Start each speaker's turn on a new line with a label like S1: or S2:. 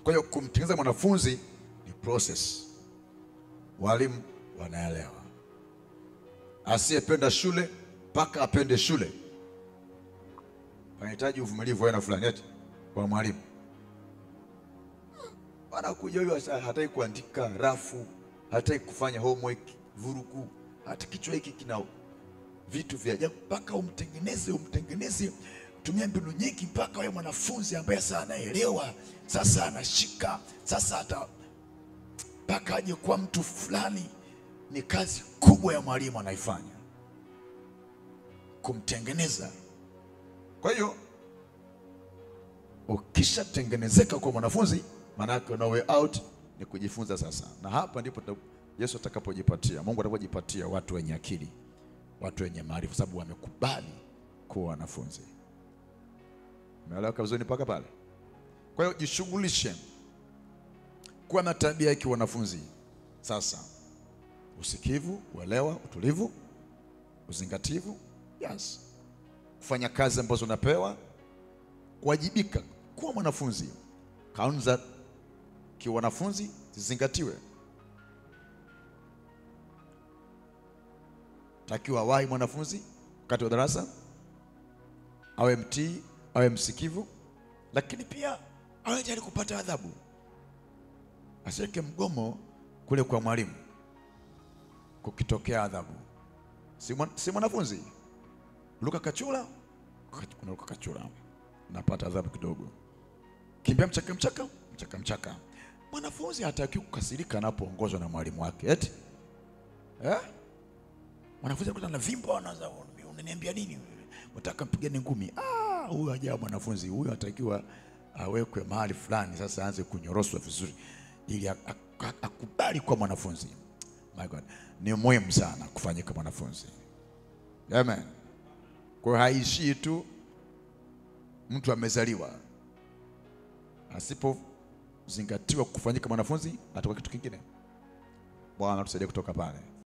S1: Kwa hiyo kumtengeneza mwanafunzi ni process. Walimu wanaelewa. Asiyependa shule mpaka apende shule. Anahitaji uvumilivu wa aina fulani eti kwa mwalimu. Anakuja huyo hataki kuandika rafu, hataki kufanya homework, vurugu, hata kichwa hiki kina vitu vya ajabu mpaka umtengeneze, tumia mbinu nyingi mpaka yule mwanafunzi ambaye sasa anaelewa, sasa anashika, sasa hata mpaka aje kwa mtu fulani. Ni kazi kubwa ya mwalimu anaifanya, kumtengeneza. Kwa hiyo ukishatengenezeka kwa mwanafunzi, maana yake no way out ni kujifunza sasa. Na hapa ndipo Yesu atakapojipatia, Mungu atakapojipatia watu wenye akili, watu wenye maarifa, sababu wamekubali kuwa wanafunzi. Umeelewa vizuri mpaka pale? Kwa hiyo jishughulishe kuwa na tabia ya wanafunzi sasa. Usikivu, uelewa, utulivu, uzingativu, yes. Kufanya kazi ambazo unapewa, kuwajibika kuwa mwanafunzi. Kanuni za kiwanafunzi zizingatiwe. Takiwa wahi mwanafunzi wakati wa darasa, awe mtii, awe msikivu, lakini pia awe tayari kupata adhabu. Asiweke mgomo kule kwa mwalimu kukitokea adhabu. Si mwanafunzi Luka kachula, kuna Luka kachula, napata adhabu kidogo. Kimbia mchaka. Mwanafunzi hataki kukasirika anapoongozwa na mwalimu wake. Eti mwanafunzi akutana na vimbo, anaanza unaniambia nini? Unataka mpigane ngumi? Huyu haja mwanafunzi, huyu anatakiwa awekwe mahali fulani, sasa aanze kunyoroswa vizuri ili akubali kwa mwanafunzi. My God, ni muhimu sana kufanyika mwanafunzi. Amen. Kwa haishi tu mtu amezaliwa, asipozingatiwa kufanyika mwanafunzi atakuwa kitu kingine. Bwana tusaidie kutoka pale.